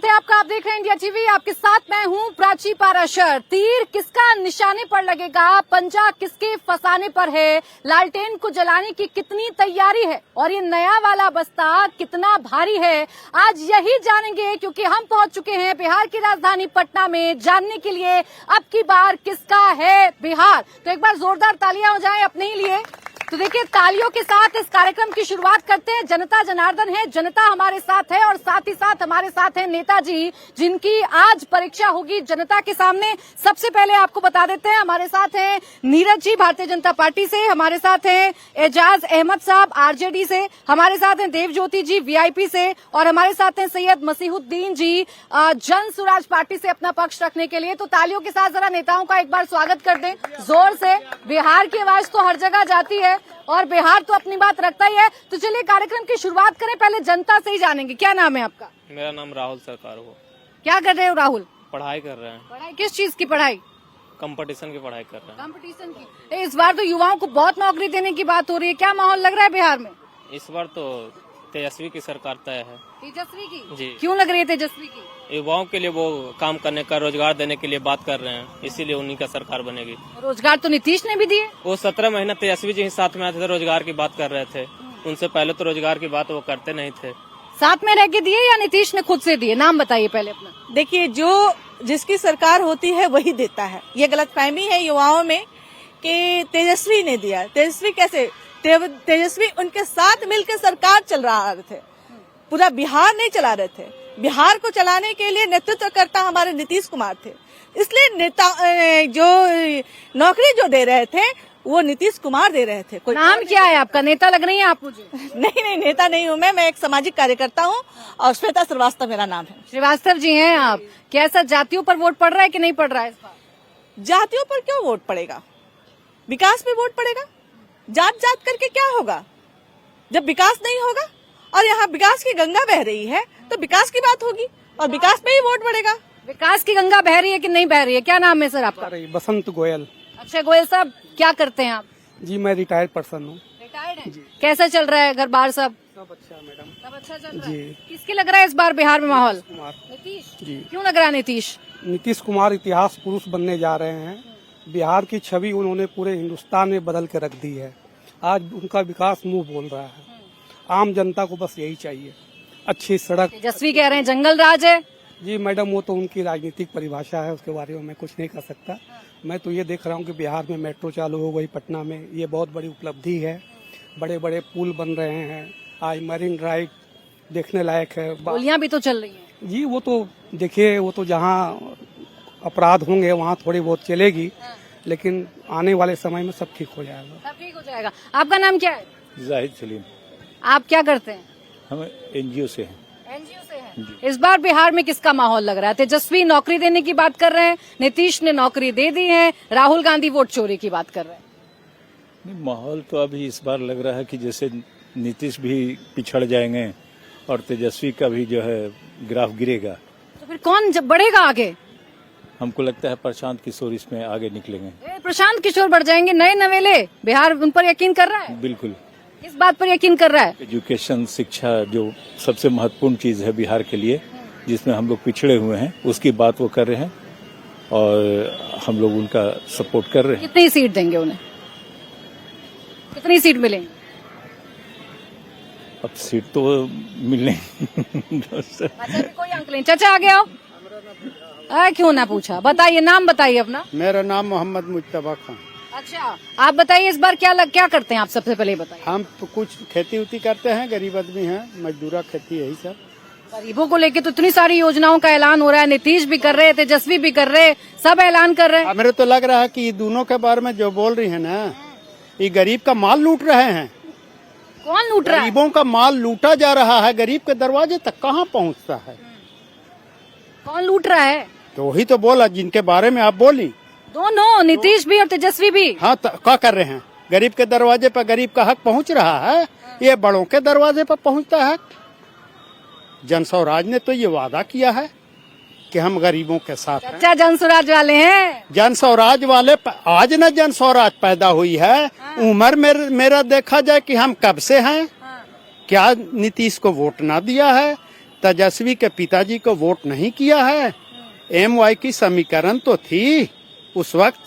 स्वागत है आपका। आप देख रहे हैं इंडिया टीवी। आपके साथ मैं हूं प्राची पाराशर। तीर किसका निशाने पर लगेगा, पंजा किसके फंसाने पर है, लालटेन को जलाने की कितनी तैयारी है और ये नया वाला बस्ता कितना भारी है, आज यही जानेंगे क्योंकि हम पहुंच चुके हैं बिहार की राजधानी पटना में जानने के लिए अब की बार किसका है बिहार। तो एक बार जोरदार तालियां हो जाएं अपने ही लिए। तो देखिए, तालियों के साथ इस कार्यक्रम की शुरुआत करते हैं। जनता जनार्दन है, जनता हमारे साथ है और साथ ही साथ हमारे साथ हैं नेताजी, जिनकी आज परीक्षा होगी जनता के सामने। सबसे पहले आपको बता देते हैं, हमारे साथ हैं नीरज जी भारतीय जनता पार्टी से, हमारे साथ हैं एजाज अहमद साहब आरजेडी से, हमारे साथ हैं देवज्योति जी वीआईपी से और हमारे साथ हैं सैयद मसीहुद्दीन जी जन स्वराज पार्टी से अपना पक्ष रखने के लिए। तो तालियों के साथ जरा नेताओं का एक बार स्वागत कर दें जोर से। बिहार की आवाज तो हर जगह जाती है और बिहार तो अपनी बात रखता ही है। तो चलिए कार्यक्रम की शुरुआत करें, पहले जनता से ही जानेंगे। क्या नाम है आपका? मेरा नाम राहुल सरकार हो। क्या कर रहे हो राहुल? पढ़ाई कर रहे हैं। पढ़ाई किस चीज की पढ़ाई? कंपटीशन की पढ़ाई कर रहे हैं। कंपटीशन की। इस बार तो युवाओं को बहुत नौकरी देने की बात हो रही है, क्या माहौल लग रहा है बिहार में? इस बार तो तेजस्वी की सरकार तय है। तेजस्वी की जी। क्यों लग रही है तेजस्वी की? युवाओं के लिए वो काम करने का, रोजगार देने के लिए बात कर रहे हैं, इसीलिए उन्हीं का सरकार बनेगी। रोजगार तो नीतीश ने भी दिए। वो 17 महीना तेजस्वी जी साथ में आते थे, रोजगार की बात कर रहे थे। उनसे पहले तो रोजगार की बात वो करते नहीं थे। साथ में रह के दिए या नीतीश ने खुद से दिए? नाम बताइए पहले अपना। देखिए, जो जिसकी सरकार होती है वही देता है। ये गलतफहमी है युवाओं में कि तेजस्वी ने दिया। तेजस्वी कैसे? तेजस्वी उनके साथ मिलकर सरकार चल रहा थे, पूरा बिहार नहीं चला रहे थे। बिहार को चलाने के लिए नेतृत्व करता हमारे नीतीश कुमार थे, इसलिए नेता जो नौकरी जो दे रहे थे वो नीतीश कुमार दे रहे थे। कोई नाम क्या है आपका? नेता लग रही है आप मुझे। नहीं, नेता नहीं हूँ मैं एक सामाजिक कार्यकर्ता हूँ और श्वेता श्रीवास्तव मेरा नाम है। श्रीवास्तव जी हैं आप। कैसा जातियों पर वोट पड़ रहा है कि नहीं पड़ रहा है इस बार? जातियों पर क्यों वोट पड़ेगा? विकास पे वोट पड़ेगा। जात जात करके क्या होगा जब विकास नहीं होगा? और यहाँ विकास की गंगा बह रही है तो विकास की बात होगी और विकास पे ही वोट बढ़ेगा। विकास की गंगा बह रही है कि नहीं बह रही है? क्या नाम है सर आपका? बसंत गोयल। अच्छा गोयल साहब, क्या करते हैं आप? जी मैं रिटायर्ड पर्सन हूँ। रिटायर्ड है। कैसा चल रहा है घर बार सब? सब अच्छा मैडम। सब अच्छा चल रहा जी। है। किसके लग रहा है इस बार बिहार में माहौल? कुमार नीतीश जी। क्यों लग रहा है नीतीश? नीतीश कुमार इतिहास पुरुष बनने जा रहे हैं। बिहार की छवि उन्होंने पूरे हिंदुस्तान में बदल के रख दी है। आज उनका विकास मुंह बोल रहा है। आम जनता को बस यही चाहिए, अच्छी सड़क। तेजस्वी कह रहे हैं जंगल राज है। जी मैडम, वो तो उनकी राजनीतिक परिभाषा है, उसके बारे में मैं कुछ नहीं कर सकता। मैं तो ये देख रहा हूँ कि बिहार में मेट्रो चालू हो गई पटना में, ये बहुत बड़ी उपलब्धि है। बड़े बड़े पुल बन रहे हैं, आज मरीन ड्राइव देखने लायक है। गोलियां भी तो चल रही हैं। जी वो तो देखिए, वो तो जहाँ अपराध होंगे वहाँ थोड़ी बहुत चलेगी, लेकिन आने वाले समय में सब ठीक हो जाएगा। सब ठीक हो जाएगा। आपका नाम क्या है? जाहिद सलीम। आप क्या करते हैं? हम एनजीओ से हैं। एनजीओ से हैं। इस बार बिहार में किसका माहौल लग रहा है? तेजस्वी नौकरी देने की बात कर रहे हैं, नीतीश ने नौकरी दे दी है, राहुल गांधी वोट चोरी की बात कर रहे हैं। नहीं, माहौल तो अभी इस बार लग रहा है कि जैसे नीतीश भी पिछड़ जाएंगे और तेजस्वी का भी जो है ग्राफ गिरेगा। तो फिर कौन जब बढ़ेगा आगे? हमको लगता है प्रशांत किशोर इसमें आगे निकलेंगे। प्रशांत किशोर बढ़ जाएंगे, नए नवेले। बिहार उन पर यकीन कर रहा है? बिल्कुल। इस बात पर यकीन कर रहा है? एजुकेशन, शिक्षा जो सबसे महत्वपूर्ण चीज है बिहार के लिए, जिसमें हम लोग पिछड़े हुए हैं, उसकी बात वो कर रहे हैं और हम लोग उनका सपोर्ट कर रहे हैं। कितनी सीट देंगे उन्हें? कितनी सीट मिलेंगी? अब सीट तो मिलने कोई अंक नहीं। चाचा आगे आओ। क्यों ना पूछा, बताइए नाम बताइए अपना। मेरा नाम मोहम्मद मुज्तबा खान। अच्छा आप बताइए इस बार क्या करते हैं आप? सबसे पहले बताइए। हम तो कुछ खेती उती करते हैं, गरीब आदमी हैं, मजदूरा खेती यही सब। गरीबों को लेके तो इतनी सारी योजनाओं का ऐलान हो रहा है, नीतीश भी कर रहे, तेजस्वी भी कर रहे, सब ऐलान कर रहे हैं। मेरे तो लग रहा है कि ये दोनों के बारे में जो बोल रही है ना, ये गरीब का माल लूट रहे हैं। कौन लूट रहा है? गरीबों का माल लूटा जा रहा है, गरीब के दरवाजे तक कहाँ पहुँचता है? कौन लूट रहा है? तो वही तो बोला जिनके बारे में आप बोली। दोनों, नीतीश भी और तेजस्वी भी। हाँ, क्या कर रहे हैं? गरीब के दरवाजे पर गरीब का हक पहुँच रहा है, ये बड़ों के दरवाजे पर पहुँचता है। जन स्वराज ने तो ये वादा किया है कि हम गरीबों के साथ हैं। अच्छा जन स्वराज वाले हैं। जन स्वराज वाले आज न जन स्वराज पैदा हुई है। उम्र मेरा देखा जाए कि हम कब से हैं। क्या नीतीश को वोट ना दिया है? तेजस्वी के पिताजी को वोट नहीं किया है। MY की समीकरण तो थी उस वक्त,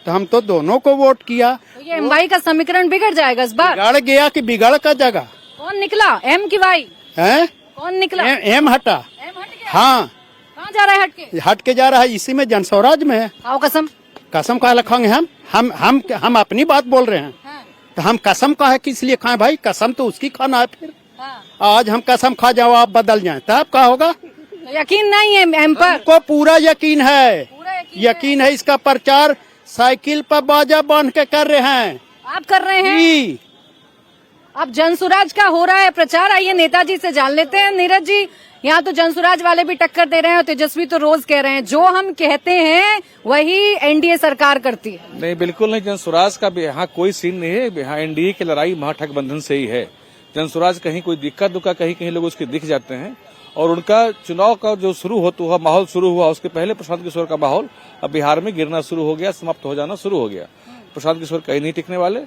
तो हम तो दोनों को वोट किया। तो ये MY का समीकरण बिगड़ जाएगा इस बार। बिगड़ गया कि बिगड़ का जगह कौन निकला, M की Y? है? कौन निकला? M हटा। M हट गया। हाँ, कहाँ जा रहा है हट के? हट के जा रहा है, इसी में जनस्वराज में है। आओ कसम। कसम का लखाएंगे हम अपनी बात बोल रहे हैं। हाँ, तो हम कसम का है किस लिए खाएं भाई? कसम तो उसकी खाना है। फिर हाँ। आज हम कसम खा जाओ आप बदल जाएं तब क्या होगा? तो यकीन नहीं है M पर? को पूरा यकीन है, पूरा यकीन है। इसका प्रचार साइकिल पर बाजा बांध के कर रहे हैं। आप कर रहे हैं? जी। अब जनसुराज का हो रहा है प्रचार। आइए नेताजी से जान लेते हैं। नीरज जी, यहाँ तो जनसुराज वाले भी टक्कर दे रहे हैं और तेजस्वी तो रोज कह रहे हैं जो हम कहते हैं वही NDA सरकार करती है। नहीं, बिल्कुल नहीं। जनसुराज का भी यहाँ कोई सीन नहीं है। यहाँ NDA की लड़ाई महागठबंधन से ही है। जनसुराज कहीं कोई दिक्कत दुक्का कहीं कहीं लोग उसके दिख जाते हैं और उनका चुनाव का जो शुरू होता हुआ माहौल शुरू हुआ उसके पहले प्रशांत किशोर का माहौल अब बिहार में गिरना शुरू हो गया, समाप्त हो जाना शुरू हो गया। प्रशांत किशोर कहीं नहीं टिकने वाले।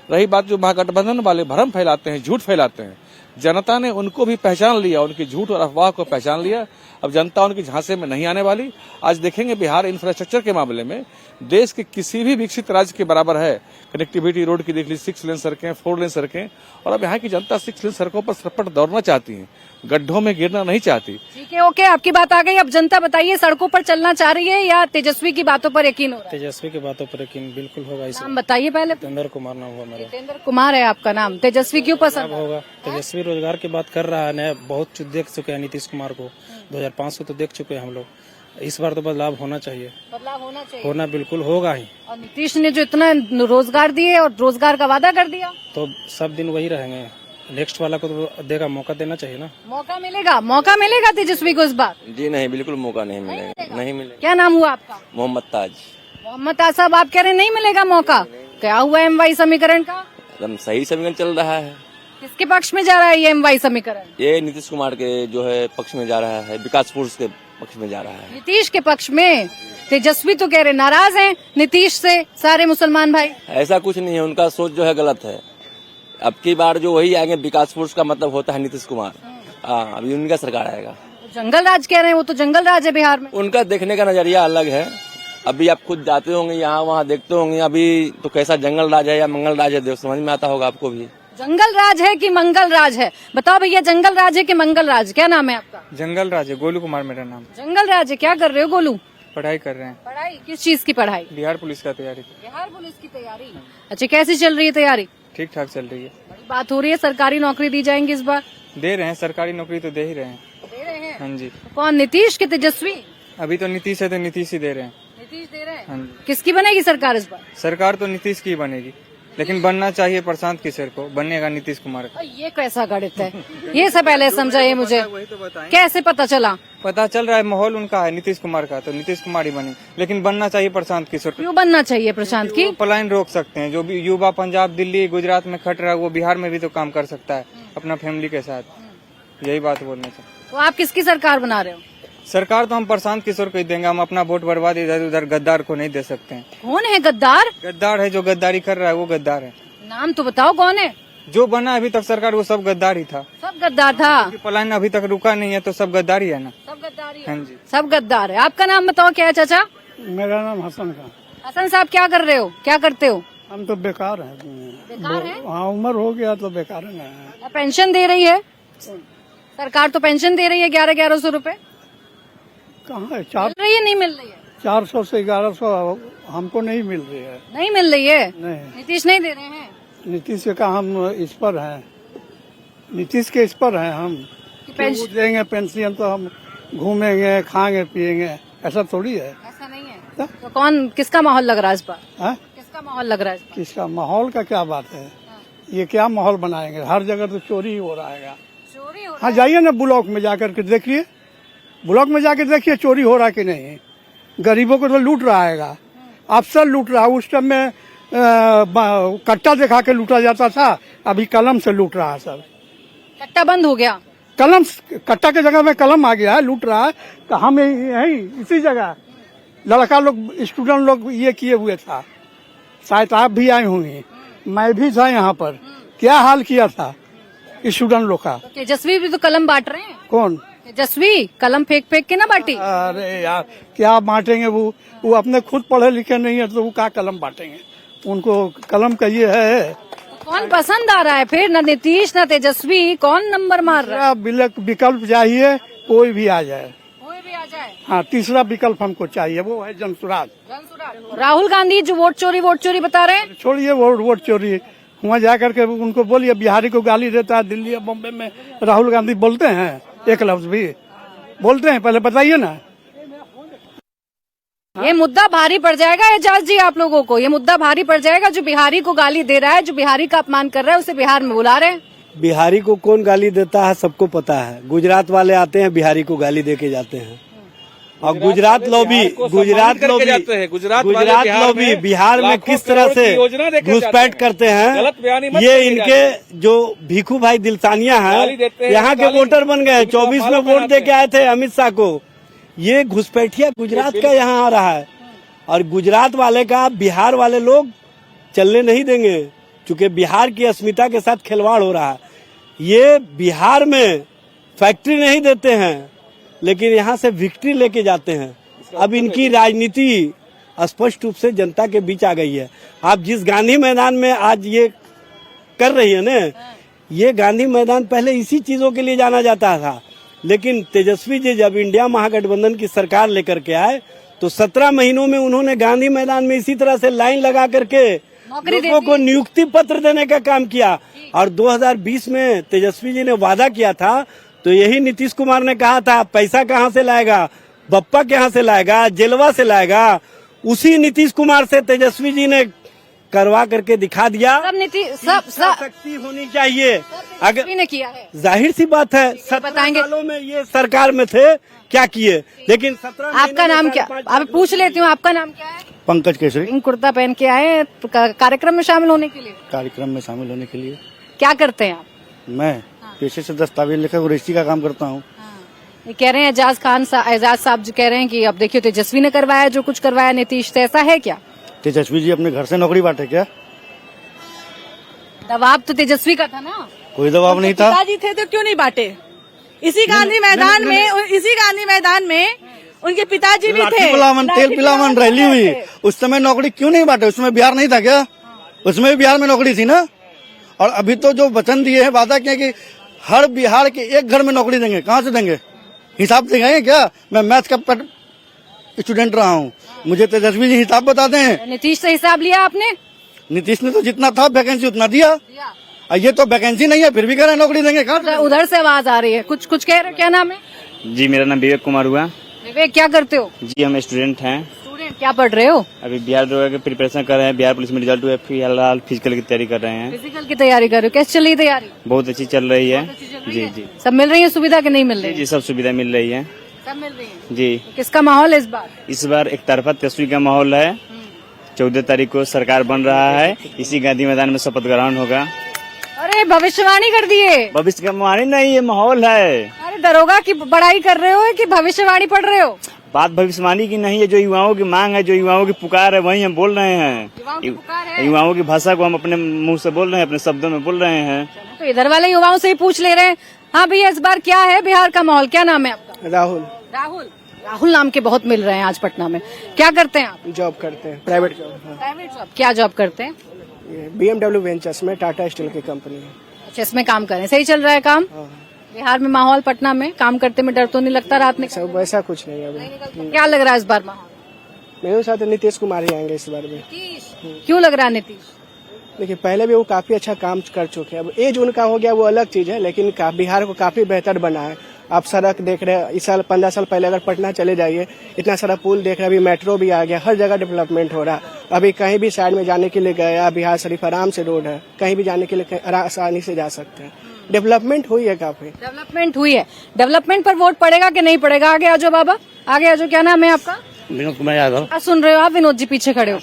रही बात जो महागठबंधन वाले भ्रम फैलाते हैं, झूठ फैलाते हैं, जनता ने उनको भी पहचान लिया, उनकी झूठ और अफवाह को पहचान लिया। अब जनता उनकी झांसे में नहीं आने वाली। आज देखेंगे बिहार इंफ्रास्ट्रक्चर के मामले में देश के किसी भी विकसित राज्य के बराबर है। कनेक्टिविटी रोड की देख ली, 6 लेन सड़कें, 4 लेन सड़कें, और अब यहाँ की जनता 6 लेन सड़कों पर सरपट दौड़ना चाहती है, गड्ढों में गिरना नहीं चाहती। ठीक है, ओके, आपकी बात आ गई। अब जनता बताइए सड़कों पर चलना चाह रही है या तेजस्वी की बातों पर यकीन हो रहा है? तेजस्वी की बातों पर यकीन बिल्कुल होगा। इसे नाम बताइए पहले। जितेंद्र कुमार नाम हुआ मेरा। जितेंद्र कुमार है आपका नाम। तेजस्वी क्यों पसंद है? होगा। तेजस्वी रोजगार की बात कर रहा है न, बहुत देख चुके हैं नीतीश कुमार को। 2005 से तो देख चुके हैं हम लोग। इस बार तो बदलाव होना चाहिए। बदलाव होना चाहिए। होना बिल्कुल होगा ही। और नीतीश ने जो इतना रोजगार दिए और रोजगार का वादा कर दिया, तो सब दिन वही रहेंगे। नेक्स्ट वाला को तो देगा, मौका देना चाहिए ना। मौका मिलेगा तेजस्वी को इस बार? जी नहीं, बिल्कुल मौका नहीं मिलेगा, नहीं मिलेगा। क्या नाम हुआ आपका? मोहम्मद ताज। मोहम्मद ताज साहब, आप कह रहे हैं नहीं मिलेगा मौका। क्या हुआ MY समीकरण का? एकदम सही समीकरण चल रहा है। किसके पक्ष में जा रहा है ये MY समीकरण? ये नीतीश कुमार के जो है पक्ष में जा रहा है, विकास फोर्स के पक्ष में जा रहा है। नीतीश के पक्ष में। तेजस्वी तो कह रहे नाराज हैं नीतीश से सारे मुसलमान भाई। ऐसा कुछ नहीं है, उनका सोच जो है गलत है। अब की बार जो वही आएंगे, विकास फोर्स का मतलब होता है नीतीश कुमार। अभी उनका सरकार आएगा। जंगल राज कह रहे हैं, वो तो जंगल राज है बिहार में। उनका देखने का नजरिया अलग है। अभी आप खुद जाते होंगे यहाँ वहाँ देखते होंगे, अभी तो कैसा जंगल राज है या मंगल राज है, समझ में आता होगा आपको भी। जंगल राज है कि मंगल राज है? बताओ भैया, जंगल राज है कि मंगल राज? क्या नाम है आपका? जंगल राज है, गोलू कुमार मेरा नाम। जंगल राज है। क्या कर रहे हो गोलू? पढ़ाई कर रहे हैं। पढ़ाई किस चीज की पढ़ाई? बिहार पुलिस का तैयारी। बिहार पुलिस की तैयारी। अच्छा, कैसी चल रही है तैयारी? ठीक ठाक चल रही है। बड़ी बात हो रही है, सरकारी नौकरी दी जाएंगी इस बार? दे रहे हैं, सरकारी नौकरी तो दे ही रहे हैं। दे रहे हैं। हाँ जी। कौन, नीतीश के तेजस्वी? अभी तो नीतीश है तो नीतीश ही दे रहे हैं। नीतीश दे रहे हैं। हाँ जी। किसकी बनेगी सरकार इस बार? सरकार तो नीतीश की ही बनेगी, लेकिन बनना चाहिए प्रशांत किशोर को, बनेगा नीतीश कुमार का। ये कैसा गणित है? ये सब पहले समझाइए मुझे, कैसे पता चला? पता चल रहा है माहौल उनका है नीतीश कुमार का, तो नीतीश कुमार ही बने, लेकिन बनना चाहिए प्रशांत किशोर। क्यों बनना चाहिए प्रशांत की? पलायन रोक सकते हैं। जो भी युवा पंजाब, दिल्ली, गुजरात में खट रहा है, वो बिहार में भी तो काम कर सकता है अपना फैमिली के साथ। यही बात बोलना चाहिए। तो आप किसकी सरकार बना रहे हो? सरकार तो हम प्रशांत किशोर को ही देंगे। हम अपना वोट बर्बाद इधर उधर गद्दार को नहीं दे सकते हैं। कौन है गद्दार? गद्दार है जो गद्दारी कर रहा है, वो गद्दार है। नाम तो बताओ कौन है? जो बना अभी तक सरकार वो सब गद्दार ही था। सब गद्दार था। पलायन अभी तक रुका नहीं है, तो सब गद्दार ही है ना। सब गद्दारी है। हाँ जी, सब गद्दार है। आपका नाम बताओ, क्या है चाचा? मेरा नाम हसन खान। हसन साहब, क्या कर रहे हो, क्या करते हो? हम तो बेकार हैं। बेकार है? हाँ, उम्र हो गया तो बेकार है। पेंशन दे रही है सरकार, तो पेंशन दे रही है 1100 रुपए। कहाँ है? मिल रही है, नहीं मिल रही है? 400 से 1100 हमको नहीं मिल रही है। नहीं मिल रही है? नहीं, नीतीश नहीं दे रहे हैं? नीतीश का हम इस पर हैं, नीतीश के इस पर हैं हम। पेंशन वो देंगे पेंशन तो हम घूमेंगे, खाएंगे, पिएंगे, ऐसा थोड़ी है। ऐसा नहीं है। तो कौन, किसका माहौल लग रहा है इस बार? हाँ? किसका माहौल लग रहा है इस बार? किसका माहौल का क्या बात है? ये क्या माहौल बनाएंगे? हर जगह तो चोरी ही हो रहा है। चोरी हो रहा हाँ, जाइए ना ब्लॉक में जाकर के देखिए, ब्लॉक में जाकर देखिए चोरी हो रहा कि नहीं। गरीबों को तो लूट रहा है, अफसर लूट रहा है। उस टाइम में कट्टा दिखा के लूटा जाता था, अभी कलम से लूट रहा है सब। कट्टा बंद हो गया। कलम, कट्टा के जगह में कलम आ गया है, लूट रहा है। तो हम यही इसी जगह लड़का लोग, स्टूडेंट लोग ये किए हुए था। शायद आप भी आए होंगे, मैं भी था यहाँ पर। क्या हाल किया था स्टूडेंट लोग का। तेजस्वी भी तो कलम बांट रहे हैं। कौन? तेजस्वी कलम फेंक फेंक के ना बांटी। अरे यार क्या बांटेंगे, वो अपने खुद पढ़े लिखे नहीं है तो वो क्या कलम बांटेंगे, उनको कलम का ये है। कौन पसंद आ रहा है फिर? न नीतीश न तेजस्वी, कौन नंबर मार रहा है? विकल्प चाहिए, कोई भी आ जाए। कोई भी आ जाए। हाँ, तीसरा विकल्प हमको चाहिए, वो है जनसुराज। राहुल गांधी जो वोट चोरी बता रहे हैं। छोड़िए वोट चोरी, वहाँ जाकर के उनको बोलिए बिहारी को गाली देता है। दिल्ली या बॉम्बे में राहुल गांधी बोलते हैं एक लफ्ज भी? बोलते हैं? पहले बताइए ना। ये मुद्दा भारी पड़ जाएगा एजाज जी आप लोगों को, ये मुद्दा भारी पड़ जाएगा। जो बिहारी को गाली दे रहा है, जो बिहारी का अपमान कर रहा है, उसे बिहार में बुला रहे हैं। बिहारी को कौन गाली देता है सबको पता है। गुजरात वाले आते हैं बिहारी को गाली दे के जाते हैं, और गुजरात लॉबी बिहार में किस तरह से घुसपैठ करते हैं। ये इनके जो भीखू भाई दिलसानिया हैं, यहाँ के वोटर बन गए। 24 में वोट दे के आए थे अमित शाह को। ये घुसपैठिया गुजरात का यहाँ आ रहा है, और गुजरात वाले का बिहार वाले लोग चलने नहीं देंगे, क्योंकि बिहार की अस्मिता के साथ खिलवाड़ हो रहा है। ये बिहार में फैक्ट्री नहीं देते हैं, लेकिन यहाँ से विक्ट्री लेके जाते हैं। अब इनकी राजनीति स्पष्ट रूप से जनता के बीच आ गई है। आप जिस गांधी मैदान में आज ये कर रही है ना, ये गांधी मैदान पहले इसी चीजों के लिए जाना जाता था। लेकिन तेजस्वी जी जब इंडिया महागठबंधन की सरकार लेकर के आए, तो 17 महीनों में उन्होंने गांधी मैदान में इसी तरह से लाइन लगा करके लोगों को नियुक्ति पत्र देने का काम किया। और 2020 में तेजस्वी जी ने वादा किया था, तो यही नीतीश कुमार ने कहा था पैसा कहाँ से लाएगा, बप्पा कहाँ से लाएगा, जेलवा से लाएगा। उसी नीतीश कुमार से तेजस्वी जी ने करवा करके दिखा दिया। सब शक्ति होनी चाहिए। अगर ने किया है, जाहिर सी बात है, 17 सालों में ये सरकार में थे, क्या किए। लेकिन 17 आपका नाम क्या? आप पूछ लेती हूँ, आपका नाम क्या है? पंकज केसरी। कुर्ता पहन के आए कार्यक्रम में शामिल होने के लिए। कार्यक्रम में शामिल होने के लिए क्या करते हैं आप? मैं पेशे से दस्तावेज लेकर रजिस्ट्री का काम करता हूँ। ये कह रहे हैं एजाज साहब जो कह रहे हैं कि अब देखिए तेजस्वी ने करवाया जो कुछ करवाया नीतीश से, ऐसा है क्या? तेजस्वी जी अपने घर से नौकरी बांटे क्या? दबाव तो तेजस्वी का था ना। कोई दबाव नहीं था। पिताजी थे तो क्यों नहीं बांटे? इसी गांधी मैदान में उनके पिताजी भी थे। तेल पिलावन रैली हुई, उस समय नौकरी क्यों नहीं बांटे? उसमें बिहार नहीं था क्या? उसमें भी बिहार में नौकरी थी ना। और अभी तो जो वचन दिए हैं, वादा किया कि हर बिहार के एक घर में नौकरी देंगे। कहाँ से देंगे? हिसाब दिखाएंगे क्या? मैं मैथ का स्टूडेंट रहा हूँ, मुझे तेजस्वी जी हिसाब बताते हैं। नीतीश से हिसाब लिया आपने? नीतीश ने तो जितना था वैकेंसी उतना दिया। ये तो वैकेंसी नहीं है, फिर भी कह रहे हैं नौकरी देंगे। कहाँ? उधर से आवाज आ रही है, कुछ कह रहे हो। क्या नाम है? जी मेरा नाम विवेक कुमार हुआ। विवेक, क्या करते हो? जी हम स्टूडेंट हैं। स्टूडेंट, क्या पढ़ रहे हो? अभी बिहार दरोगा की प्रिपरेशन कर रहे हैं। बिहार पुलिस में रिजल्ट हुआ, फिलहाल फिजिकल की तैयारी कर रहे हैं। फिजिकल की तैयारी कर रहे हो? कैसे चल रही तैयारी? बहुत अच्छी चल रही है। जी। सब मिल रही है सुविधा कि नहीं मिल रही? जी सब सुविधा मिल रही है। सब मिल रही है। जी। किसका माहौल है इस बार? इस बार एक तरफा तेजस्वी का माहौल है। 14 तारीख को सरकार बन रहा है, इसी गांधी मैदान में शपथ ग्रहण होगा। अरे भविष्यवाणी कर दिए। भविष्य का मानी नहीं, ये माहौल है। अरे दरोगा की पढ़ाई कर रहे हो कि भविष्यवाणी पढ़ रहे हो? बात भविष्यवाणी की नहीं है, जो युवाओं की मांग है, जो युवाओं की पुकार है, वही हम बोल रहे हैं। युवाओं की भाषा को हम अपने मुंह से बोल रहे हैं, अपने शब्दों में बोल रहे हैं। तो इधर वाले युवाओं से ही पूछ ले रहे हैं। हाँ भैया, इस बार क्या है बिहार का माहौल? क्या नाम है आपका? राहुल नाम के बहुत मिल रहे हैं आज पटना में। क्या करते हैं आप? जॉब करते हैं, प्राइवेट जॉब। Private job? क्या जॉब करते हैं? BMW वेंचर्स में टाटा स्टील की कंपनी है। अच्छा, इसमें काम करें। सही चल रहा है काम? बिहार में माहौल, पटना में काम करते में डर तो नहीं लगता रात में? सब वैसा कुछ नहीं है अभी। क्या लग रहा है इस बार माहौल? मेरे साथ नीतीश कुमार ही आएंगे इस बार भी। क्यों लग रहा है नीतीश? देखिए, पहले भी वो काफी अच्छा काम कर चुके हैं। अब एज उनका हो गया वो अलग चीज है, लेकिन बिहार को काफी बेहतर बना है। आप सड़क देख रहे हैं, इस साल 15 साल पहले अगर पटना चले जाइए, इतना सारा पुल देख रहे हैं। अभी मेट्रो भी आ गया, हर जगह डेवलपमेंट हो रहा है। अभी कहीं भी साइड में जाने के लिए गया, बिहार शरीफ आराम से रोड है, कहीं भी जाने के लिए आसानी से जा सकते हैं। डेवलपमेंट हुई है, काफी डेवलपमेंट हुई है। डेवलपमेंट पर वोट पड़ेगा कि नहीं पड़ेगा? आगे आ जाओ बाबा, आगे आ जाओ। क्या नाम है आपका? विनोद कुमार यादव। क्या सुन रहे हो आप? विनोद जी पीछे खड़े हो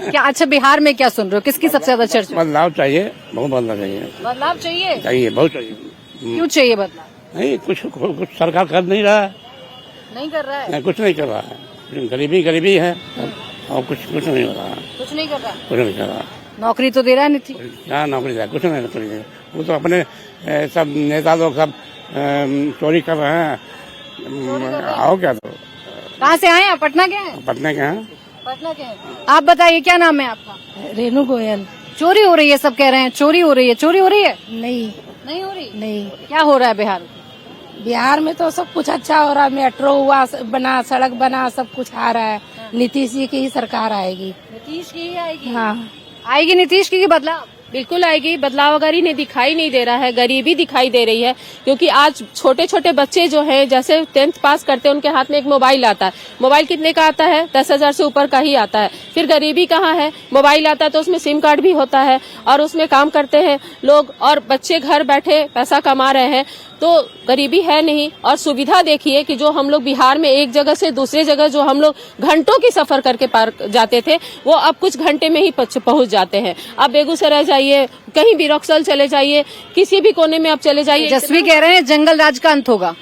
क्या? अच्छा, बिहार में क्या सुन रहे हो? किसकी सबसे ज्यादा चर्चा? बदलाव चाहिए, बहुत बदलाव चाहिए। बदलाव चाहिए? चाहिए, बहुत चाहिए। क्यों चाहिए बदलाव? नहीं, कुछ सरकार कर नहीं रहा है। नहीं कर रहा है? कुछ नहीं कर रहा है। गरीबी है, और कुछ नहीं हो रहा। कुछ नहीं कर रहा? कुछ नहीं कर रहा। नौकरी तो दे रहा है नीतीश? क्या नौकरी दे? कुछ नहीं नौकरी दे। वो तो अपने सब नेता लोग सब चोरी कर रहे हैं। आओ क्या तो कहाँ से आए हैं? पटना के हैं? पटना के हैं। पटना के हैं। आप बताइए क्या नाम है आपका? रेनू गोयल। चोरी हो रही है, सब कह रहे हैं चोरी हो रही है। चोरी हो रही है? नहीं नहीं हो रही। नहीं, क्या हो रहा है बिहार में? बिहार में तो सब कुछ अच्छा हो रहा है। मेट्रो हुआ, बना, सड़क बना, सब कुछ आ रहा है। नीतीश जी की ही सरकार आएगी। नीतीश की ही आएगी? हाँ, आएगी नीतीश की बदलाव? बिल्कुल आएगी। बदलाव अगर ही नहीं दिखाई नहीं दे रहा है, गरीबी दिखाई दे रही है, क्योंकि आज छोटे छोटे बच्चे जो हैं जैसे 10th पास करते हैं उनके हाथ में एक मोबाइल आता है। मोबाइल कितने का आता है? 10,000 से ऊपर का ही आता है। फिर गरीबी कहाँ है? मोबाइल आता है तो उसमें सिम कार्ड भी होता है और उसमें काम करते हैं लोग, और बच्चे घर बैठे पैसा कमा रहे हैं, तो गरीबी है नहीं। और सुविधा देखिए कि जो हम लोग बिहार में एक जगह से दूसरे जगह जो हम लोग घंटों की सफर करके पार जाते थे, वो अब कुछ घंटे में ही पहुंच जाते हैं। अब बेगूसराय जाइए, कहीं भी रॉक्सल चले जाइए, किसी भी कोने में आप चले जाइए। तेजस्वी कह रहे हैं जंगल राज का अंत होगा।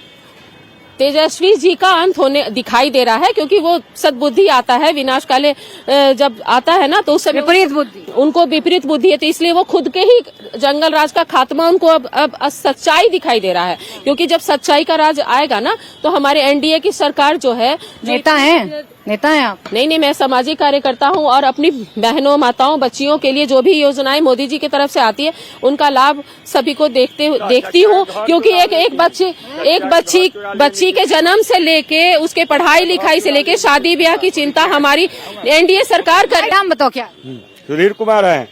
तेजस्वी जी का अंत होने दिखाई दे रहा है, क्योंकि वो सद्बुद्धि आता है, विनाश काले जब आता है ना तो उस समय विपरीत बुद्धि, उनको विपरीत बुद्धि है, तो इसलिए वो खुद के ही जंगल राज का खात्मा उनको अब सच्चाई दिखाई दे रहा है। क्योंकि जब सच्चाई का राज आएगा ना तो हमारे एनडीए की सरकार जो है, नेता हैं आप? नहीं, मैं सामाजिक कार्यकर्ता हूँ और अपनी बहनों, माताओं, बच्चियों के लिए जो भी योजनाएं मोदी जी की तरफ से आती है उनका लाभ सभी को देखती हूँ। क्योंकि एक बच्ची के जन्म से लेके उसके पढ़ाई लिखाई से लेके शादी ब्याह की चिंता हमारी एनडीए सरकार कर। नाम बताओ क्या? सुधीर कुमार है।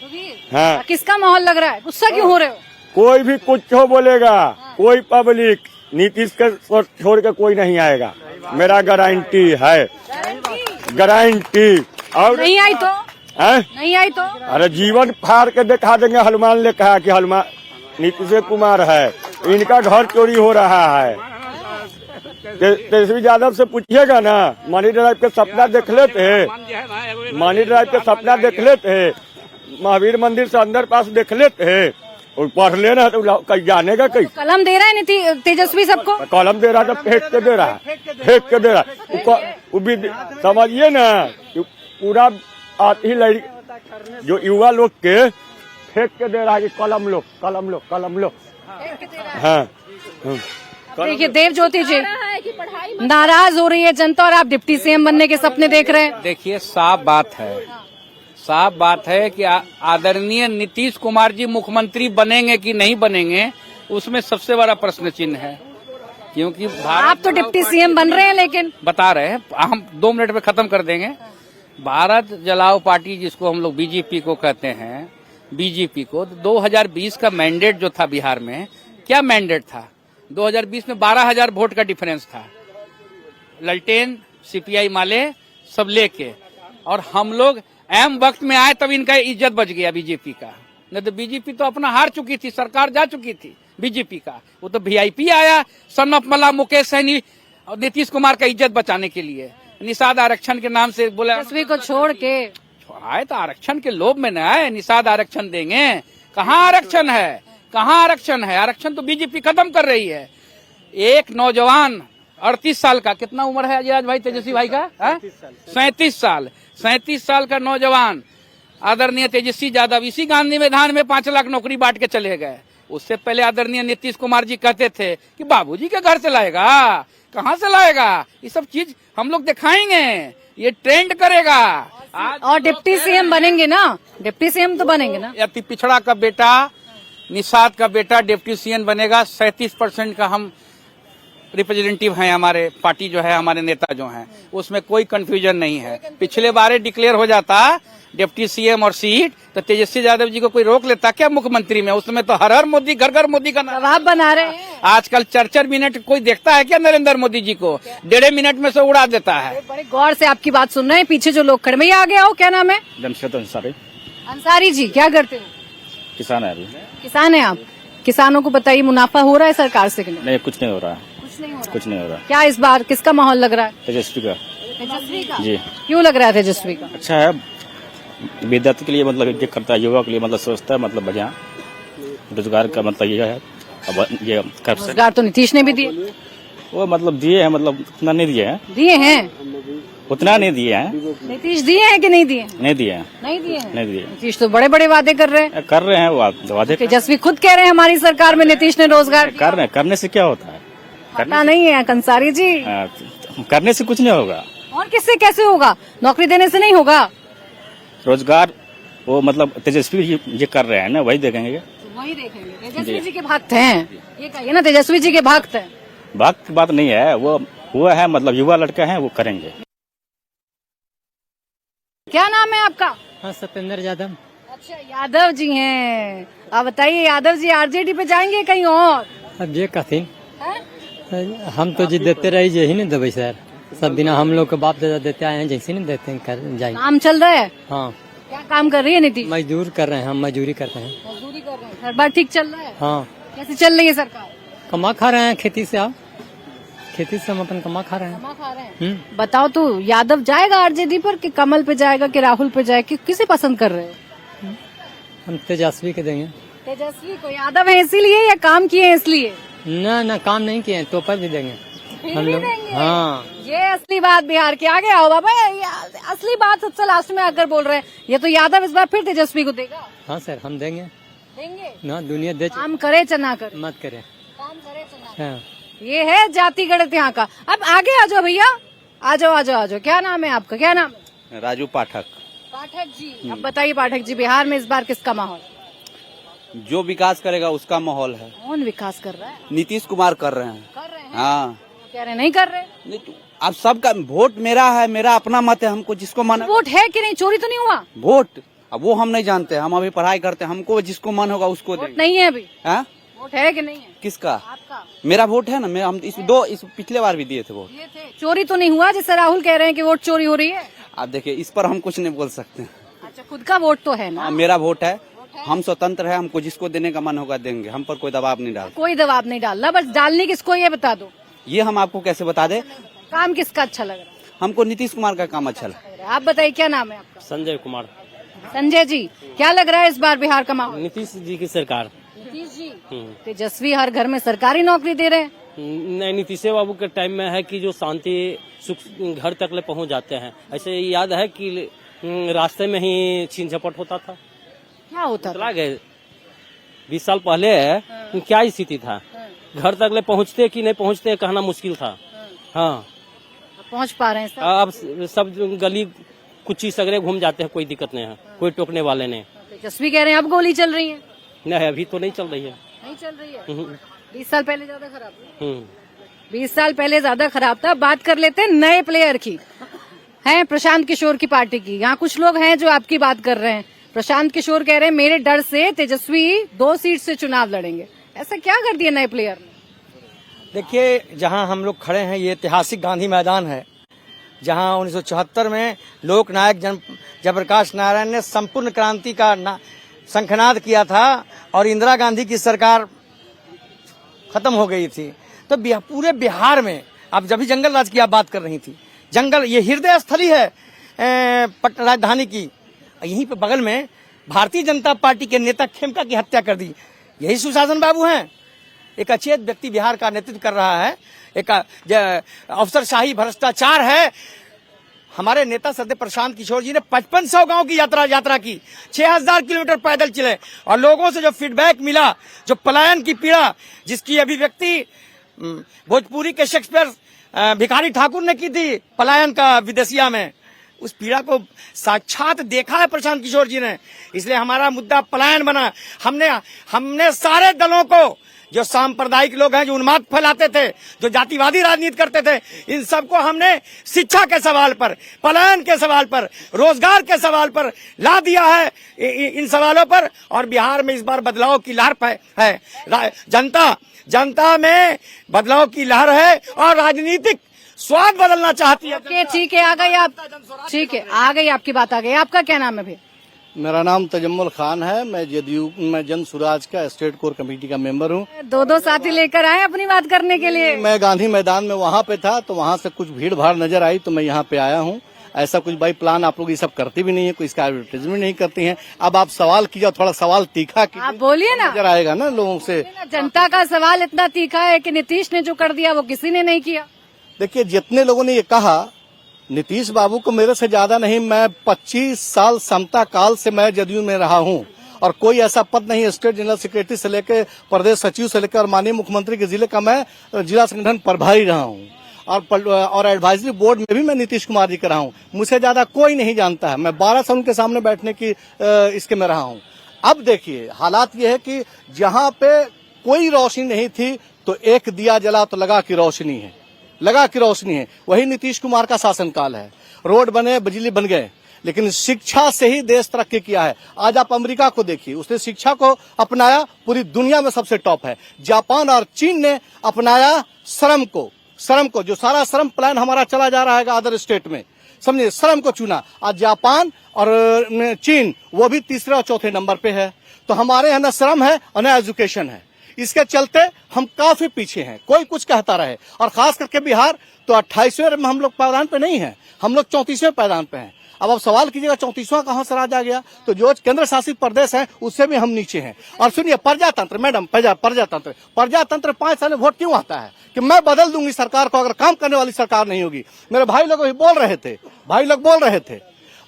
हाँ। किसका माहौल लग रहा है? गुस्सा क्यों हो रहे हो? कोई भी कुछ हो बोलेगा, कोई पब्लिक नीतीश के छोड़ के कोई नहीं आएगा, मेरा गारंटी है, गारंटी। और नहीं आई तो? है? नहीं आई तो? अरे जीवन फाड़ के दिखा देंगे। हनुमान ने कहा कि हनुमान नीतीश कुमार है, इनका घर चोरी हो रहा है। तेजस्वी यादव से पूछिएगा ना, मनी ड्राइव के सपना देख लेते, मनी ड्राइव के सपना देख लेते, महावीर मंदिर से अंदर पास देख लेते और पढ़ लेना तो कहीं जाने का कहीं। कलम दे रहा है तेजस्वी सबको? कलम दे रहा, तो फेंक के दे रहा है, फेंक के दे रहा है। समझिए ना, पूरा आती लड़की जो युवा लोग के फेंक के दे रहा है कि कलम लो, कलम लो, कलम लो। हाँ, देखिए देव ज्योति जी, नाराज हो रही है जनता और आप डिप्टी सीएम बनने के सपने देख रहे हैं। देखिए साफ बात है कि आदरणीय नीतीश कुमार जी मुख्यमंत्री बनेंगे कि नहीं बनेंगे, उसमें सबसे बड़ा प्रश्न चिन्ह है। क्योंकि आप तो डिप्टी सीएम बन रहे हैं, लेकिन बता रहे हैं, हम 2 मिनट में खत्म कर देंगे। भारत जलाओ पार्टी जिसको हम लोग बीजेपी को कहते हैं, बीजेपी को 2020 का मैंडेट जो था बिहार में, क्या मैंडेट था? 2020 में 12,000 वोट का डिफरेंस था, ललटेन, सीपीआई माले सब लेके, और हम लोग एम वक्त में आए तब इनका इज्जत बच गया बीजेपी का। नहीं तो बीजेपी तो अपना हार चुकी थी, सरकार जा चुकी थी बीजेपी का। वो तो वीआईपी आया, सन ऑफ मला, मुकेश सैनी और नीतीश कुमार का इज्जत बचाने के लिए, निषाद आरक्षण के नाम से बोला। तेजस्वी को छोड़ के आए तो आरक्षण के लोभ में न आए, निषाद आरक्षण देंगे। कहाँ आरक्षण है? कहाँ आरक्षण है? आरक्षण तो बीजेपी खत्म कर रही है। एक नौजवान 38 साल का, कितना उम्र है अजय भाई तेजस्वी भाई का? 37 साल का नौजवान आदरणीय तेजस्वी यादव इसी गांधी मैदान में 5 लाख नौकरी बांट के चले गए। उससे पहले आदरणीय नीतीश कुमार जी कहते थे कि बाबूजी के घर से लाएगा, कहाँ से लाएगा? ये सब चीज हम लोग दिखाएंगे, ये ट्रेंड करेगा। और डिप्टी सीएम बनेंगे ना? डिप्टी सीएम तो बनेंगे ना? अति पिछड़ा का बेटा, निषाद का बेटा डिप्टी सीएम बनेगा। 37% का हम रिप्रेजेंटेटिव हैं, हमारे पार्टी जो है, हमारे नेता जो हैं, उसमें कोई कंफ्यूजन नहीं है। पिछले बार डिक्लेयर हो जाता डिप्टी सीएम और सीट, तो तेजस्वी यादव जी को कोई रोक लेता क्या मुख्यमंत्री में? उसमें तो हर मोदी, घर घर मोदी का दबाव बना रहे हैं। आजकल 4 मिनट कोई देखता है क्या नरेंद्र मोदी जी को? 1.5 मिनट में से उड़ा देता है। बड़े गौर से आपकी बात सुन रहे हैं, पीछे जो लोग खड़े। भैया आगे आओ, क्या नाम है? जमशेद अंसारी। अंसारी जी, क्या करते हो? किसान है अभी। किसान है आप? किसानों को बताइए, मुनाफा हो रहा है सरकार से कि नहीं? कुछ नहीं हो रहा है, कुछ नहीं हो रहा। क्या इस बार किसका माहौल लग रहा है? तेजस्वी का। तेजस्वी का जी। क्यों लग रहा है तेजस्वी का? अच्छा है, विद्यार्थी के लिए मतलब ये करता है, युवा के लिए मतलब सोचता है, मतलब बढ़िया रोजगार का मतलब ये है। अब ये रोजगार तो नीतीश ने भी दिए, वो मतलब दिए हैं, मतलब इतना नहीं दिए हैं, दिए हैं। उतना नहीं दिए हैं। नीतीश दिए हैं कि नहीं दिए? नहीं दिए हैं। नहीं दिए हैं। नहीं दिए। नीतीश तो बड़े बड़े वादे कर रहे हैं। कर रहे हैं वो वादे तेजस्वी खुद कह रहे हैं हमारी सरकार में नीतीश ने रोजगार कर रहे हैं। करने से क्या होता है? पता नहीं है कंसारी जी। करने से कुछ नहीं होगा। और किससे कैसे होगा? नौकरी देने से नहीं होगा। रोजगार वो मतलब तेजस्वी जी ये कर रहे हैं ना, वही देखेंगे। वही देखेंगे। तेजस्वी जी के भक्त हैं, ये कहिए ना, तेजस्वी जी के भक्त हैं। भक्त की बात नहीं है, वो है मतलब युवा लड़के हैं, वो करेंगे। क्या नाम है आपका? हाँ, सत्येंद्र यादव। अच्छा, यादव जी हैं। आप बताइए, यादव जी आरजेडी पे जाएंगे कहीं और? अब ये कथिन हम तो जी देते रही, यही नहीं देवे सर। सब दिन हम लोग के बाप दादा देते आए हैं, जैसे नहीं देते हैं जाएंगे। काम चल रहा है? हाँ। क्या काम कर रही है नीतीश? मजदूर कर रहे हैं, हम मजदूरी करते हैं। मजदूरी कर रहे हैं। हर बार ठीक चल रहा है? हाँ। कैसे चल रही है सरकार? कमा खा रहे हैं खेती से। आप खेती से हम अपन कमा खा रहे हैं। कमा खा रहे हैं। बताओ तो, यादव जाएगा आरजेडी पर कि कमल पे जाएगा कि राहुल पे जाएगा, किसे पसंद कर रहे हो? हम तेजस्वी के देंगे। तेजस्वी को? यादव है इसीलिए या काम किए हैं इसलिए? ना काम नहीं किए, तो पर भी देंगे हम लोग। हाँ, ये असली बात बिहार की। आगे आओ बाबा, असली बात सबसे लास्ट में आकर बोल रहे हैं। ये तो यादव इस बार फिर तेजस्वी को देगा। हाँ सर, हम देंगे। देंगे ना, दुनिया दे। काम करे चाहे ना करे, मत करे, काम करे चाहे ना। हाँ। ये है जाति गणित यहाँ का। अब आगे आ जाओ भैया, आ जाओ। क्या नाम है आपका? क्या नाम है? राजू पाठक। पाठक जी, अब बताइए पाठक जी, बिहार में इस बार किसका माहौल? जो विकास करेगा उसका माहौल है। कौन विकास कर रहा है? नीतीश कुमार कर रहे हैं। हाँ, कह रहे नहीं कर रहे। नहीं तो अब सबका वोट मेरा है, मेरा अपना मत है, हमको जिसको मन। वोट है कि नहीं? चोरी तो नहीं हुआ? वोट अब वो हम नहीं जानते, हम अभी पढ़ाई करते हैं, हमको जिसको मन होगा उसको देंगे। नहीं है अभी? हाँ? वोट है कि नहीं है? किसका? आपका। मेरा वोट है ना, हम इस पिछले बार भी दिए थे वोट। चोरी तो नहीं हुआ जैसे राहुल कह रहे हैं कि वोट चोरी हो रही है? आप देखिए, इस पर हम कुछ नहीं बोल सकते। अच्छा, खुद का वोट तो है ना? मेरा वोट है, हम स्वतंत्र है, हमको जिसको देने का मन होगा देंगे, हम पर कोई दबाव नहीं डाल। कोई दबाव नहीं डालना, बस डालनी किसको ये बता दो। ये हम आपको कैसे बता दे? काम किसका अच्छा लग रहा है? हमको नीतीश कुमार का काम अच्छा लगा। आप बताइए, क्या नाम है आपका? संजय कुमार। संजय जी, क्या लग रहा है इस बार बिहार का माहौल? नीतीश जी की सरकार। नीतीश जी? तेजस्वी हर घर में सरकारी नौकरी दे रहे हैं। नहीं, नीतीश बाबू के टाइम में है कि जो शांति सुख घर तक ले पहुंच जाते हैं। ऐसे याद है कि रास्ते में ही छीन झपट होता था। क्या होता था? 20 साल पहले क्या स्थिति था? घर तक ले पहुंचते कि नहीं पहुंचते कहना मुश्किल था। हाँ, पहुंच पा रहे हैं सब? अब सब गली कुछ सगरे घूम जाते हैं, कोई दिक्कत नहीं है, कोई टोकने वाले नहीं। तेजस्वी कह रहे हैं अब गोली चल रही है। नहीं, अभी तो नहीं चल रही है। नहीं चल रही है? 20 साल पहले ज्यादा खराब था। 20 साल पहले ज्यादा खराब था। बात कर लेते हैं नए प्लेयर की, हैं प्रशांत किशोर की पार्टी की। यहाँ कुछ लोग हैं जो आपकी बात कर रहे हैं। प्रशांत किशोर कह रहे हैं मेरे डर से तेजस्वी 2 सीट से चुनाव लड़ेंगे। ऐसा क्या कर दिया नए प्लेयर ने? देखिए, जहां हम लोग खड़े हैं ये ऐतिहासिक गांधी मैदान है, जहां 1974 में लोक नायक जयप्रकाश नारायण ने संपूर्ण क्रांति का शंखनाद किया था और इंदिरा गांधी की सरकार खत्म हो गई थी। तो पूरे बिहार में, अब जब भी जंगल राज की आप बात कर रही थी, जंगल ये हृदय स्थली है राजधानी की। यहीं पे बगल में भारतीय जनता पार्टी के नेता खेमका की हत्या कर दी। यही सुशासन बाबू हैं। एक अचेत व्यक्ति बिहार का नेतृत्व कर रहा है। एक अफसरशाही भ्रष्टाचार है। हमारे नेता सदैव प्रशांत किशोर जी ने 5500 गांव की यात्रा की, 6000 किलोमीटर पैदल चले और लोगों से जो फीडबैक मिला, जो पलायन की पीड़ा जिसकी अभिव्यक्ति भोजपुरी के शेक्सपियर भिखारी ठाकुर ने की थी पलायन का विदेशिया में, उस पीड़ा को साक्षात देखा है प्रशांत किशोर जी ने। इसलिए हमारा मुद्दा पलायन बना। हमने सारे दलों को, जो सांप्रदायिक लोग हैं, जो उन्माद फैलाते थे, जो जातिवादी राजनीति करते थे, इन सबको हमने शिक्षा के सवाल पर, पलायन के सवाल पर, रोजगार के सवाल पर ला दिया है। इन सवालों पर और बिहार में इस बार बदलाव की लहर है। जनता में बदलाव की लहर है और राजनीतिक स्वाद बदलना चाहती है। ठीक है, आ गई आप। ठीक है, आ गई आपकी बात, आ गई। आपका क्या नाम है भैया? मेरा नाम तजम्मुल खान है। मैं जन सुराज का स्टेट कोर कमेटी का मेंबर हूँ। 2 साथी लेकर आए अपनी बात करने के लिए। मैं गांधी मैदान में वहाँ पे था, तो वहाँ से कुछ भीड़ भाड़ नजर आई तो मैं यहाँ पे आया हूँ। ऐसा कुछ भाई प्लान आप लोग ये सब करती भी नहीं है, कोई इसका एडवर्टाइजमेंट नहीं करती हैं। अब आप सवाल कीजिए, थोड़ा सवाल तीखा कीजिए, आप बोलिए ना, नजर आएगा ना लोगों से। जनता का सवाल इतना तीखा है कि नीतीश ने जो कर दिया वो किसी ने नहीं किया। देखिए, जितने लोगों ने ये कहा नीतीश बाबू को मेरे से ज्यादा नहीं, मैं 25 साल समता काल से मैं जदयू में रहा हूं और कोई ऐसा पद नहीं, स्टेट जनरल सेक्रेटरी से लेकर प्रदेश सचिव से लेकर माननीय मुख्यमंत्री के जिले का मैं जिला संगठन प्रभारी रहा हूं और एडवाइजरी बोर्ड में भी मैं नीतीश कुमार जी का रहा हूं। मुझसे ज्यादा कोई नहीं जानता है। मैं 12 साल उनके सामने बैठने की इसके में रहा हूं। अब देखिए हालात ये है कि जहां पे कोई रोशनी नहीं थी तो एक दिया जला तो लगा की रोशनी है, लगा की रोशनी है। वही नीतीश कुमार का शासनकाल है। रोड बने, बिजली बन गए, लेकिन शिक्षा से ही देश तरक्की किया है। आज आप अमेरिका को देखिए, उसने शिक्षा को अपनाया, पूरी दुनिया में सबसे टॉप है। जापान और चीन ने अपनाया श्रम को जो सारा श्रम प्लान हमारा चला जा रहा है अदर स्टेट में, समझे, श्रम को चुना। आज जापान और चीन वो भी तीसरे और चौथे नंबर पे है। तो हमारे यहाँ न श्रम है और न एजुकेशन है। इसके चलते हम काफी पीछे हैं, कोई कुछ कहता रहे। और खास करके बिहार तो 28वें में हम लोग पायदान पे नहीं है, हम लोग 34वें पायदान पे हैं। अब सवाल कीजिएगा 34वां कहां से राज आ गया? तो जो केंद्र शासित प्रदेश है उससे भी हम नीचे हैं। और सुनिए, प्रजातंत्र मैडम, प्रजातंत्र 5 साल में वोट क्यों आता है कि मैं बदल दूंगी सरकार को अगर काम करने वाली सरकार नहीं होगी। मेरे भाई लोग भी बोल रहे थे,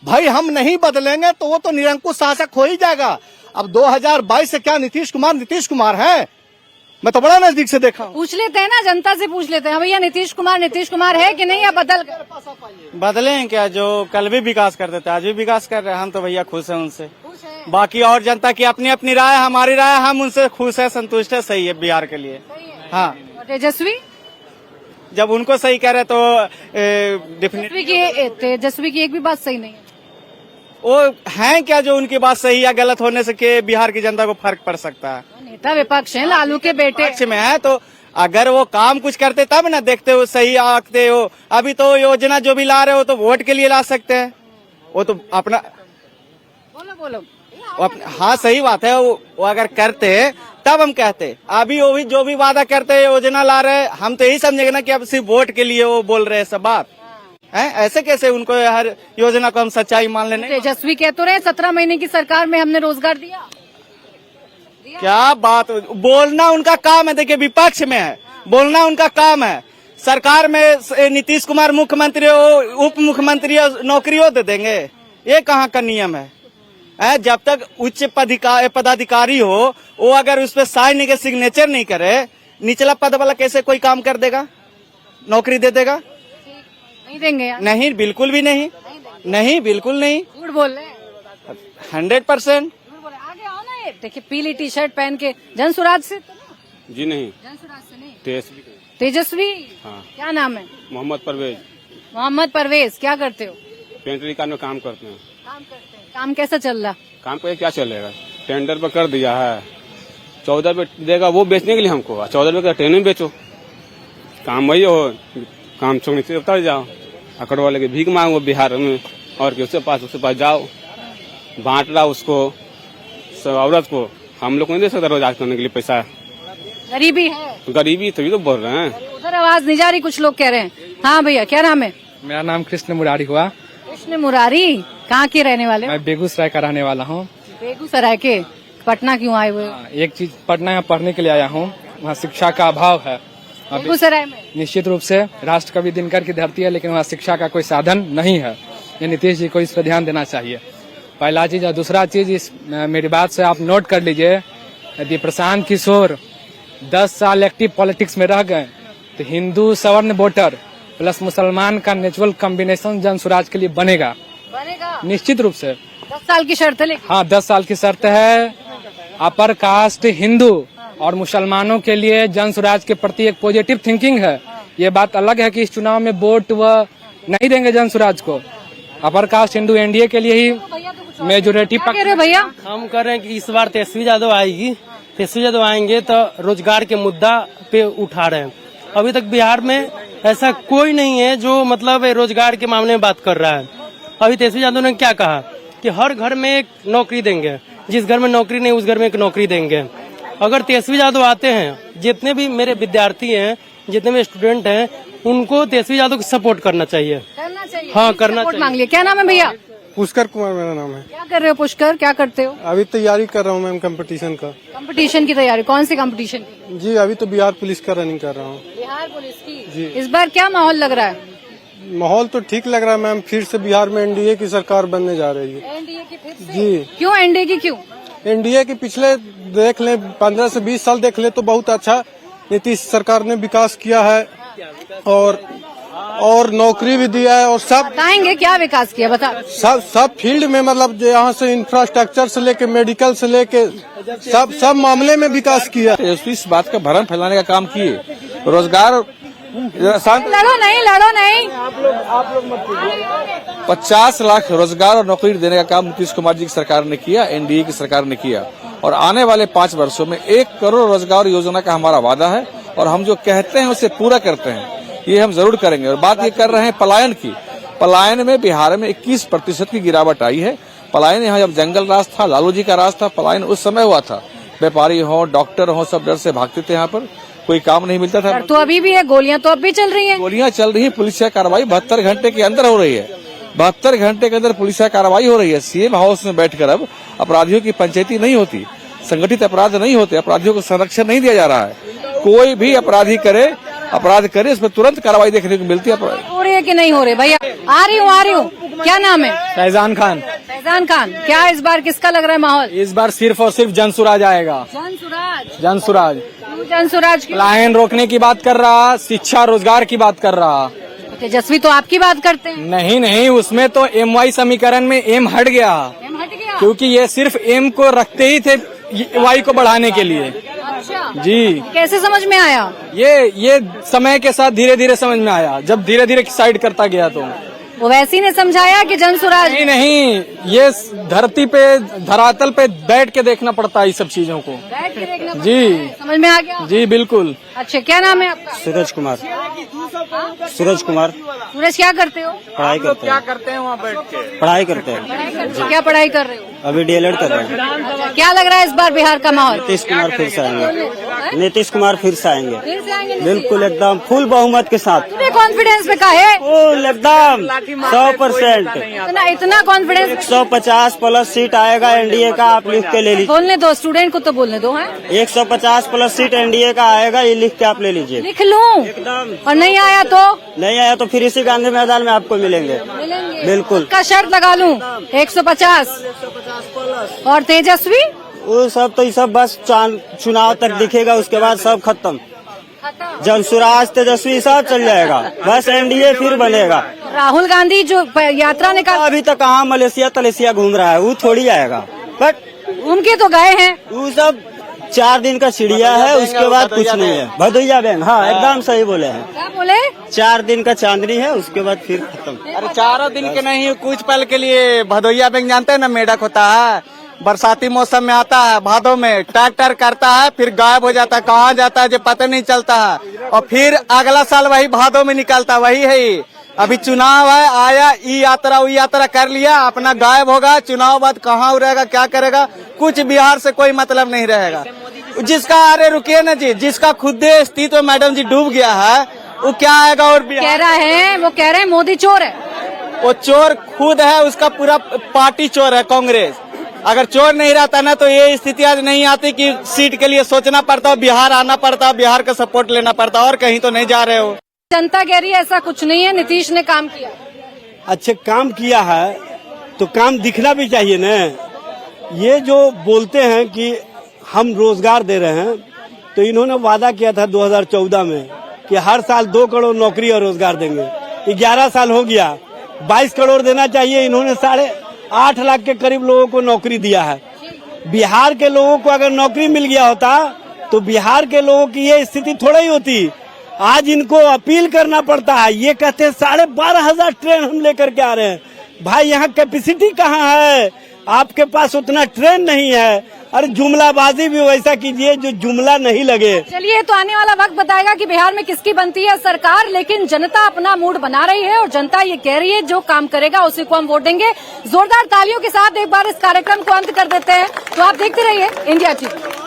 भाई हम नहीं बदलेंगे तो वो तो निरंकुश शासक हो ही जाएगा। अब 2022 से क्या नीतीश कुमार है? मैं तो बड़ा नजदीक से देखा हूं। पूछ लेते हैं ना, जनता से पूछ लेते हैं भैया, नीतीश कुमार है कि नहीं, या बदले हैं क्या? जो कल भी विकास करते थे आज भी विकास कर रहे हैं। हम तो भैया खुश हैं उनसे। बाकी और जनता की अपनी अपनी राय, हमारी राय, हम उनसे खुश है, संतुष्ट है, सही है बिहार के लिए। हाँ, तेजस्वी जब उनको सही कह रहे तो तेजस्वी की एक भी बात सही नहीं है। वो है क्या जो उनकी बात सही या गलत होने से के बिहार की जनता को फर्क पड़ सकता है? नेता विपक्ष है, लालू के बेटे पक्ष में है, तो अगर वो काम कुछ करते तब ना देखते हो, सही आखते हो। अभी तो योजना जो भी ला रहे हो तो वोट के लिए ला सकते हैं, वो तो अपना बोलो हाँ सही बात है। वो अगर करते तब हम कहते। अभी वो भी जो भी वादा करते हैं, योजना ला रहे, हम तो यही समझेंगे ना कि अब सिर्फ वोट के लिए वो बोल रहे हैं सब बात है। ऐसे कैसे उनको हर योजना को हम सच्चाई मान लेने? तेजस्वी कह तो रहे 17 महीने की सरकार में हमने रोजगार दिया। क्या बात, बोलना उनका काम है। देखिए विपक्ष में है, बोलना उनका काम है। सरकार में नीतीश कुमार मुख्यमंत्री हो, उप मुख्यमंत्री नौकरियों दे देंगे, ये कहाँ का नियम है? जब तक उच्च पदाधिकारी हो वो अगर उस पर साइन के सिग्नेचर नहीं करे, निचला पद वाला कैसे कोई काम कर देगा, नौकरी दे देगा? नहीं देंगे यार। नहीं, बिल्कुल भी नहीं, नहीं बिल्कुल नहीं। झूठ बोल रहे हैं 100%। आगे आओ ना, देखिए पीली टी शर्ट पहन के जनसुराज से तो ना? जी नहीं, जनसुराज से नहीं। तेजस्वी। हाँ। क्या नाम है? मोहम्मद परवेज। क्या करते हो? पेंट्री काम में काम करते हैं। काम कैसा चल रहा? काम को क्या चलेगा, टेंडर पर कर दिया है, 14 रुपए देगा वो बेचने के लिए हमको, 14 रुपए का ट्रेन में बेचो। काम वही हो, काम छोड़ने से उतर जाओ, अकड़ वाले के भीख मांगो बिहार में, और उसके पास जाओ, बांट रहा उसको सब औरत को। हम लोग नहीं दे सकते रोज आज करने के लिए पैसा। गरीबी है, गरीबी तभी तो बोल रहे हैं। उधर आवाज नहीं जा रही, कुछ लोग कह रहे हैं। हाँ भैया, क्या नाम है? मेरा नाम कृष्ण मुरारी हुआ। कृष्ण मुरारी, कहाँ के रहने वाले? मैं बेगूसराय का रहने वाला हूँ। बेगूसराय के? पटना क्यों आए हुए? एक चीज, पटना यहाँ पढ़ने के लिए आया हूँ, वहाँ शिक्षा का अभाव है बेगूसराय में। निश्चित रूप से राष्ट्र कवि दिनकर की धरती है, लेकिन वहाँ शिक्षा का कोई साधन नहीं है। ये नीतीश जी को इस पर ध्यान देना चाहिए, पहला चीज। और दूसरा चीज, मेरी बात से आप नोट कर लीजिए, यदि प्रशांत किशोर 10 साल एक्टिव पॉलिटिक्स में रह गए तो हिंदू सवर्ण वोटर प्लस मुसलमान का नेचुरल कॉम्बिनेशन जन स्वराज के लिए बनेगा निश्चित रूप से। 10 साल की शर्त है? हाँ, 10 साल की शर्त है। अपर कास्ट हिंदू और मुसलमानों के लिए जन स्वराज के प्रति एक पॉजिटिव थिंकिंग है। ये बात अलग है कि इस चुनाव में वोट वह नहीं देंगे जन स्वराज को। अपर कास्ट हिंदू एनडीए के लिए ही मेजोरिटी भैया। हम कह रहे हैं कि इस बार तेजस्वी यादव आएगी, तेजस्वी यादव आएंगे तो रोजगार के मुद्दा पे उठा रहे हैं। अभी तक बिहार में ऐसा कोई नहीं है जो मतलब रोजगार के मामले में बात कर रहा है। अभी तेजस्वी यादव ने क्या कहा कि हर घर में एक नौकरी देंगे, जिस घर में नौकरी नहीं उस घर में एक नौकरी देंगे। अगर तेजस्वी यादव आते हैं, जितने भी मेरे विद्यार्थी हैं, जितने भी स्टूडेंट हैं, उनको तेजस्वी यादव को सपोर्ट करना चाहिए। हाँ, करना चाहिए। मांग लिया। क्या नाम है भैया? पुष्कर कुमार मेरा नाम है। क्या कर रहे हो पुष्कर, क्या करते हो? अभी तैयारी कर रहा हूँ मैम कंपटीशन का। कंपटीशन की तैयारी? कौन सी कंपटीशन की? जी, अभी तो बिहार पुलिस का रनिंग कर रहा हूँ। बिहार पुलिस की? जी। इस बार क्या माहौल लग रहा है? माहौल तो ठीक लग रहा है मैम। फिर से बिहार में एनडीए की सरकार बनने जा रही है। एनडीए की फिर से? जी। क्यों एनडीए की क्यों? एनडीए के पिछले देख ले 15 से 20 साल देख ले तो बहुत अच्छा नीतीश सरकार ने विकास किया है और नौकरी भी दिया है और सब बताएंगे क्या विकास किया बता। सब फील्ड में मतलब यहाँ से इंफ्रास्ट्रक्चर से लेके मेडिकल से लेके सब मामले में विकास किया। इस बात का भ्रम फैलाने का काम किए। रोजगार लड़ो नहीं आप लोग मत कीजिए। 50 लाख रोजगार और नौकरी देने का काम नीतीश कुमार जी की सरकार ने किया, एनडीए की सरकार ने किया और आने वाले 5 वर्षों में 1 करोड़ रोजगार योजना का हमारा वादा है और हम जो कहते हैं उसे पूरा करते हैं, ये हम जरूर करेंगे। और बात ये कर रहे हैं पलायन की। पलायन में बिहार में 21% की गिरावट आई है। पलायन यहाँ जब जंगल राज था, लालू जी का राज था, पलायन उस समय हुआ था। व्यापारी हो, डॉक्टर हो, सब डर से भागते थे, यहाँ पर कोई काम नहीं मिलता था। तो अभी भी है, गोलियां तो अब भी चल रही हैं। गोलियां चल रही है। पुलिस कार्रवाई 72 घंटे के अंदर हो रही है। 72 घंटे के अंदर पुलिस कार्रवाई हो रही है। सीएम हाउस में बैठकर अब अपराधियों की पंचायती नहीं होती, संगठित अपराध नहीं होते, अपराधियों को संरक्षण नहीं दिया जा रहा है। कोई भी अपराध करे इस पर तुरंत कार्रवाई देखने को मिलती है। हो रही है कि नहीं हो रही? भैया आ रही हूँ। क्या नाम है? फैजान खान। फैजान खान, क्या इस बार किसका लग रहा है माहौल? इस बार सिर्फ और सिर्फ जनसुराज आएगा। जनसुराज जनसुराज पलायन रोकने की बात कर रहा, शिक्षा रोजगार की बात कर रहा। तेजस्वी तो आपकी बात करते हैं। नहीं, उसमें तो MY समीकरण में एम हट गया, क्योंकि ये सिर्फ एम को रखते ही थे वाई को बढ़ाने के लिए। अच्छा जी। कैसे समझ में आया? ये समय के साथ धीरे धीरे समझ में आया, जब धीरे धीरे साइड करता गया तो वो वैसी ने समझाया कि जनसुराज नहीं, ये धरती पे धरातल पे बैठ के देखना पड़ता है इस सब चीजों को। बैठ के देखना पड़ता जी है। समझ में आ गया? जी बिल्कुल। अच्छा, क्या नाम है आपका? सूरज कुमार। सूरज क्या करते हो? पढ़ाई करते हैं। क्या करते हैं वहाँ बैठ के? पढ़ाई करते हैं। क्या पढ़ाई कर रहे हो? अभी DLED कर रहे हैं। क्या लग रहा है इस बार बिहार का माहौल? नीतीश कुमार फिर से आएंगे। नीतीश कुमार फिर से आएंगे। फिर से आएंगे? बिल्कुल एकदम फुल बहुमत के साथ। कॉन्फिडेंस में का है? फुल एकदम 100%। इतना कॉन्फिडेंस? 150 प्लस सीट आएगा एनडीए का। आप लिख के ले लीजिए। बोलने दो, स्टूडेंट को तो बोलने दो। है 150 प्लस सीट एनडीए का आएगा, ये लिख के आप ले लीजिए। लिख लूं? एकदम। और नहीं आया तो फिर इसी गांधी मैदान में आपको मिलेंगे। बिल्कुल। का शर्त लगा लूं 150 और तेजस्वी वो सब तो ये सब बस चुनाव तक दिखेगा, उसके बाद सब खत्म। जनसुराज तेजस्वी सब चल जाएगा, बस एनडीए फिर बनेगा। राहुल गांधी जो यात्रा निकाल अभी तक कहाँ मलेशिया घूम रहा है, वो थोड़ी आएगा। बट उनके तो गए हैं। वो सब 4 दिन का चिड़िया है, उसके बाद कुछ नहीं है। भदोइया बहन, हाँ एकदम सही बोले हैं। क्या बोले? 4 दिन का चांदनी है, उसके बाद फिर खत्म। अरे 4 दिन के नहीं, कुछ पल के लिए। भदोइया बैंक जानते हैं ना, मेढक होता है, बरसाती मौसम में आता है, भादों में ट्रैक्टर करता है, फिर गायब हो जाता है, कहाँ जाता है जो पता नहीं चलता है, और फिर अगला साल वही भादों में निकलता है। वही है ये। अभी चुनाव है, आया ई यात्रा कर लिया, अपना गायब होगा। चुनाव बाद कहाँ रहेगा, क्या करेगा, कुछ बिहार से कोई मतलब नहीं रहेगा। जिसका, अरे रुकिए ना जी, जिसका खुद अस्तित्व मैडम जी डूब गया है, वो क्या आएगा? और कह रहा है, वो कह रहे हैं मोदी चोर है। वो चोर खुद है, उसका पूरा पार्टी चोर है, कांग्रेस। अगर चोर नहीं रहता ना तो ये स्थिति आज नहीं आती कि सीट के लिए सोचना पड़ता, बिहार आना पड़ता, बिहार का सपोर्ट लेना पड़ता, और कहीं तो नहीं जा रहे हो। जनता कह रही है ऐसा कुछ नहीं है, नीतीश ने काम किया। अच्छा काम किया है तो काम दिखना भी चाहिए न। ये जो बोलते हैं कि हम रोजगार दे रहे हैं, तो इन्होंने वादा किया था 2014 में कि हर साल 2 करोड़ नौकरी और रोजगार देंगे। 11 साल हो गया, 22 करोड़ देना चाहिए। इन्होंने 8.5 लाख के करीब लोगों को नौकरी दिया है। बिहार के लोगों को अगर नौकरी मिल गया होता तो बिहार के लोगों की ये स्थिति थोड़ा ही होती। आज इनको अपील करना पड़ता है। ये कहते हैं 12,500 ट्रेन हम लेकर के आ रहे हैं। भाई यहाँ कैपेसिटी कहाँ है? आपके पास उतना ट्रेन नहीं है। अरे जुमलाबाजी भी वैसा कीजिए जो जुमला नहीं लगे। चलिए, तो आने वाला वक्त बताएगा कि बिहार में किसकी बनती है सरकार, लेकिन जनता अपना मूड बना रही है और जनता ये कह रही है जो काम करेगा उसी को हम वोट देंगे। जोरदार तालियों के साथ एक बार इस कार्यक्रम को अंत कर देते हैं। तो आप देखते रहिए इंडिया टीवी।